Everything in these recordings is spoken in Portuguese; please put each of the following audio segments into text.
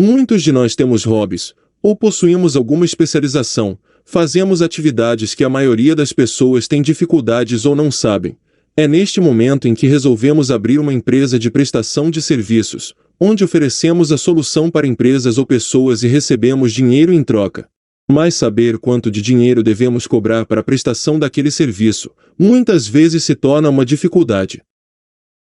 Muitos de nós temos hobbies, ou possuímos alguma especialização, fazemos atividades que a maioria das pessoas tem dificuldades ou não sabem. É neste momento em que resolvemos abrir uma empresa de prestação de serviços, onde oferecemos a solução para empresas ou pessoas e recebemos dinheiro em troca. Mas saber quanto de dinheiro devemos cobrar para a prestação daquele serviço, muitas vezes se torna uma dificuldade.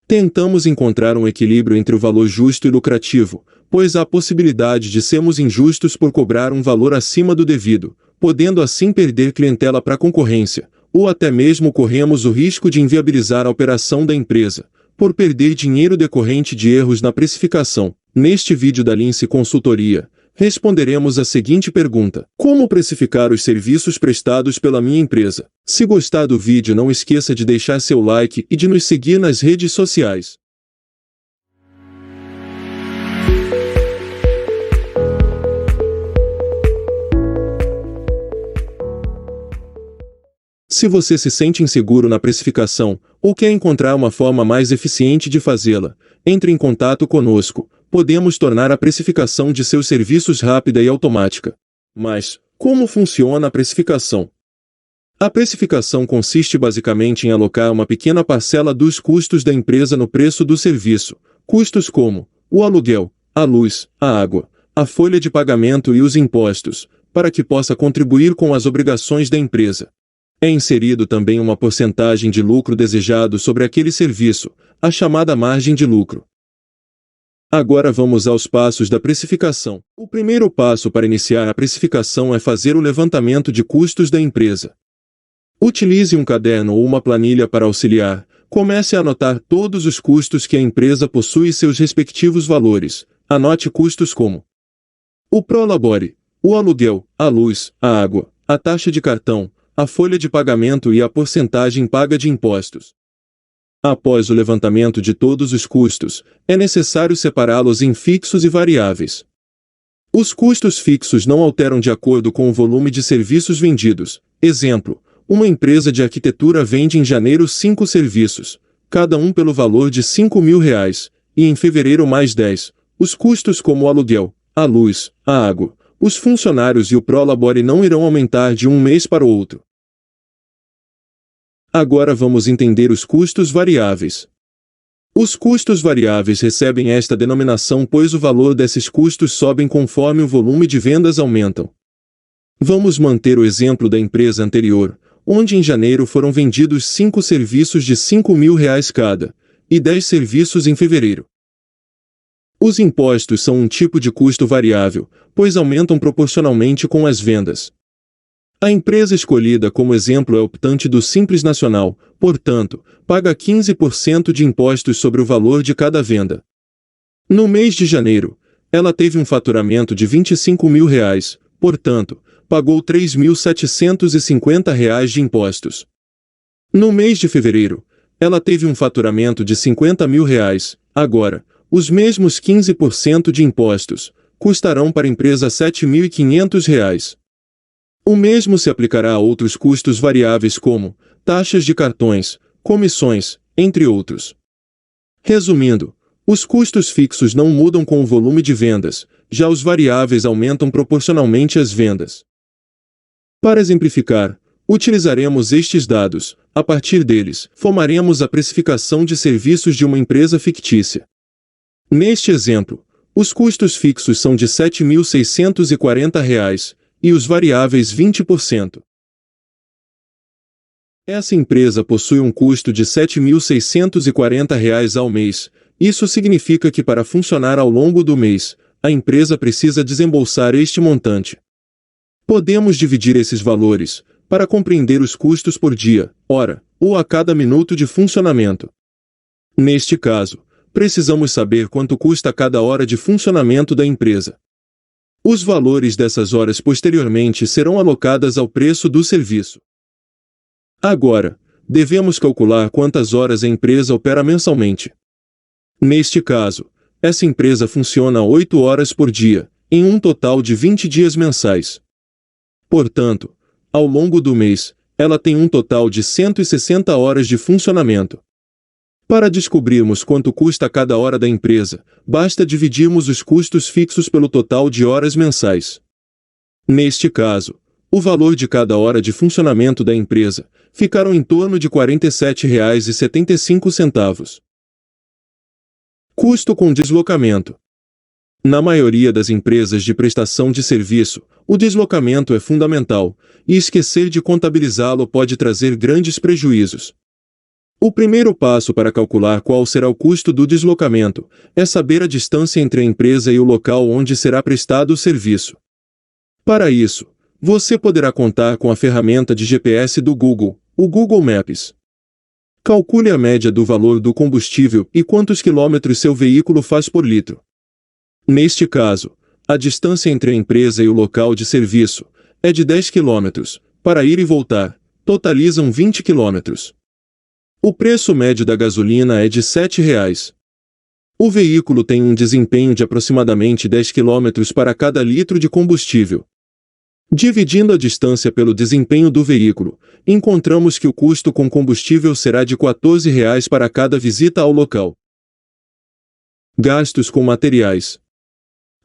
Tentamos encontrar um equilíbrio entre o valor justo e lucrativo, pois há a possibilidade de sermos injustos por cobrar um valor acima do devido, podendo assim perder clientela para a concorrência, ou até mesmo corremos o risco de inviabilizar a operação da empresa, por perder dinheiro decorrente de erros na precificação. Neste vídeo da Lince Consultoria, responderemos a seguinte pergunta: como precificar os serviços prestados pela minha empresa? Se gostar do vídeo, não esqueça de deixar seu like e de nos seguir nas redes sociais. Se você se sente inseguro na precificação, ou quer encontrar uma forma mais eficiente de fazê-la, entre em contato conosco. Podemos tornar a precificação de seus serviços rápida e automática. Mas, como funciona a precificação? A precificação consiste basicamente em alocar uma pequena parcela dos custos da empresa no preço do serviço, custos como o aluguel, a luz, a água, a folha de pagamento e os impostos, para que possa contribuir com as obrigações da empresa. É inserido também uma porcentagem de lucro desejado sobre aquele serviço, a chamada margem de lucro. Agora vamos aos passos da precificação. O primeiro passo para iniciar a precificação é fazer o levantamento de custos da empresa. Utilize um caderno ou uma planilha para auxiliar. Comece a anotar todos os custos que a empresa possui e seus respectivos valores. Anote custos como o prolabore, o aluguel, a luz, a água, a taxa de cartão, a folha de pagamento e a porcentagem paga de impostos. Após o levantamento de todos os custos, é necessário separá-los em fixos e variáveis. Os custos fixos não alteram de acordo com o volume de serviços vendidos. Exemplo, uma empresa de arquitetura vende em janeiro 5 serviços, cada um pelo valor de R$ 5.000, e em fevereiro mais 10. Os custos como o aluguel, a luz, a água, os funcionários e o prolabore não irão aumentar de um mês para o outro. Agora vamos entender os custos variáveis. Os custos variáveis recebem esta denominação pois o valor desses custos sobem conforme o volume de vendas aumentam. Vamos manter o exemplo da empresa anterior, onde em janeiro foram vendidos 5 serviços de R$ 5.000 cada, e 10 serviços em fevereiro. Os impostos são um tipo de custo variável, pois aumentam proporcionalmente com as vendas. A empresa escolhida como exemplo é optante do Simples Nacional, portanto, paga 15% de impostos sobre o valor de cada venda. No mês de janeiro, ela teve um faturamento de R$ 25.000, portanto, pagou R$ 3.750 de impostos. No mês de fevereiro, ela teve um faturamento de R$ 50.000, agora, os mesmos 15% de impostos custarão para a empresa R$ 7.500. O mesmo se aplicará a outros custos variáveis como taxas de cartões, comissões, entre outros. Resumindo, os custos fixos não mudam com o volume de vendas, já os variáveis aumentam proporcionalmente às vendas. Para exemplificar, utilizaremos estes dados. A partir deles, formaremos a precificação de serviços de uma empresa fictícia. Neste exemplo, os custos fixos são de R$ 7.640 e os variáveis 20%. Essa empresa possui um custo de R$ 7.640 ao mês. Isso significa que para funcionar ao longo do mês, a empresa precisa desembolsar este montante. Podemos dividir esses valores, para compreender os custos por dia, hora, ou a cada minuto de funcionamento. Neste caso, precisamos saber quanto custa cada hora de funcionamento da empresa. Os valores dessas horas posteriormente serão alocadas ao preço do serviço. Agora, devemos calcular quantas horas a empresa opera mensalmente. Neste caso, essa empresa funciona 8 horas por dia, em um total de 20 dias mensais. Portanto, ao longo do mês, ela tem um total de 160 horas de funcionamento. Para descobrirmos quanto custa cada hora da empresa, basta dividirmos os custos fixos pelo total de horas mensais. Neste caso, o valor de cada hora de funcionamento da empresa ficará em torno de R$ 47,75. Custo com deslocamento. Na maioria das empresas de prestação de serviço, o deslocamento é fundamental, e esquecer de contabilizá-lo pode trazer grandes prejuízos. O primeiro passo para calcular qual será o custo do deslocamento é saber a distância entre a empresa e o local onde será prestado o serviço. Para isso, você poderá contar com a ferramenta de GPS do Google, o Google Maps. Calcule a média do valor do combustível e quantos quilômetros seu veículo faz por litro. Neste caso, a distância entre a empresa e o local de serviço é de 10 quilômetros. Para ir e voltar, totalizam 20 quilômetros. O preço médio da gasolina é de R$ 7,00. O veículo tem um desempenho de aproximadamente 10 km para cada litro de combustível. Dividindo a distância pelo desempenho do veículo, encontramos que o custo com combustível será de R$ 14,00 para cada visita ao local. Gastos com materiais.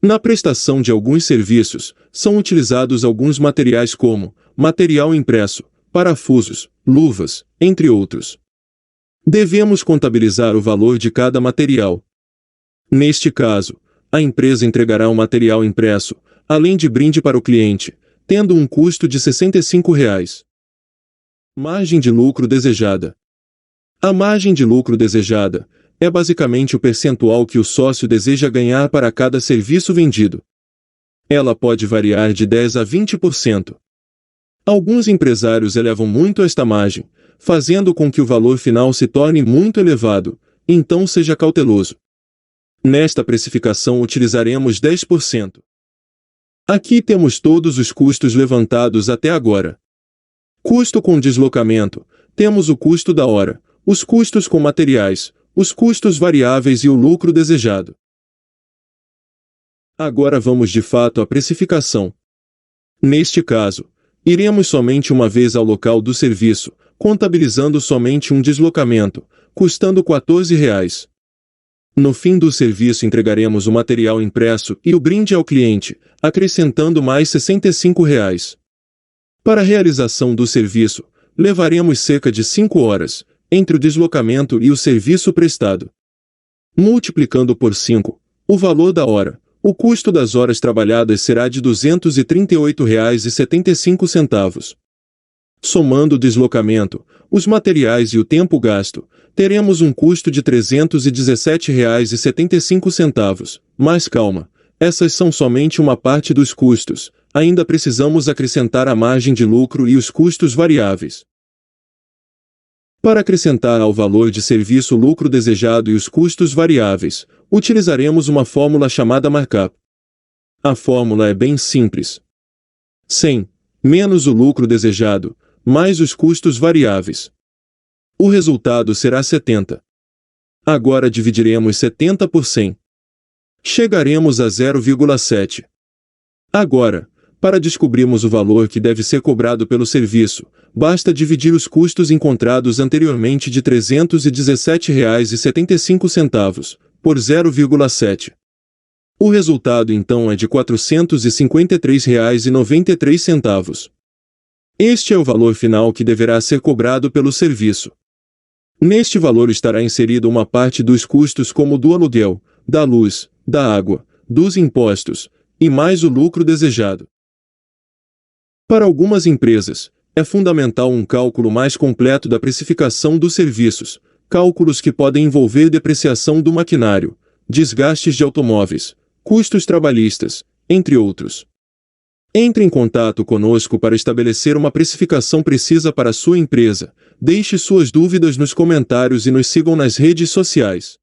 Na prestação de alguns serviços, são utilizados alguns materiais como material impresso, parafusos, luvas, entre outros. Devemos contabilizar o valor de cada material. Neste caso, a empresa entregará um material impresso, além de brinde para o cliente, tendo um custo de R$ 65,00. Margem de lucro desejada. A margem de lucro desejada é basicamente o percentual que o sócio deseja ganhar para cada serviço vendido. Ela pode variar de 10% a 20%. Alguns empresários elevam muito esta margem, fazendo com que o valor final se torne muito elevado, então seja cauteloso. Nesta precificação utilizaremos 10%. Aqui temos todos os custos levantados até agora. Custo com deslocamento, temos o custo da hora, os custos com materiais, os custos variáveis e o lucro desejado. Agora vamos de fato à precificação. Neste caso, iremos somente uma vez ao local do serviço, contabilizando somente um deslocamento, custando R$ 14,00. No fim do serviço entregaremos o material impresso e o brinde ao cliente, acrescentando mais R$ 65,00. Para a realização do serviço, levaremos cerca de 5 horas, entre o deslocamento e o serviço prestado. Multiplicando por 5, o valor da hora, o custo das horas trabalhadas será de R$ 238,75. Somando o deslocamento, os materiais e o tempo gasto, teremos um custo de R$ 317,75. Mas calma, essas são somente uma parte dos custos, ainda precisamos acrescentar a margem de lucro e os custos variáveis. Para acrescentar ao valor de serviço o lucro desejado e os custos variáveis, utilizaremos uma fórmula chamada markup. A fórmula é bem simples. 100 menos o lucro desejado, mais os custos variáveis. O resultado será 70. Agora dividiremos 70 por 100. Chegaremos a 0,7. Agora, para descobrirmos o valor que deve ser cobrado pelo serviço, basta dividir os custos encontrados anteriormente de R$ 317,75 por 0,7. O resultado então é de R$ 453,93. Este é o valor final que deverá ser cobrado pelo serviço. Neste valor estará inserida uma parte dos custos como do aluguel, da luz, da água, dos impostos, e mais o lucro desejado. Para algumas empresas, é fundamental um cálculo mais completo da precificação dos serviços, cálculos que podem envolver depreciação do maquinário, desgastes de automóveis, custos trabalhistas, entre outros. Entre em contato conosco para estabelecer uma precificação precisa para a sua empresa. Deixe suas dúvidas nos comentários e nos sigam nas redes sociais.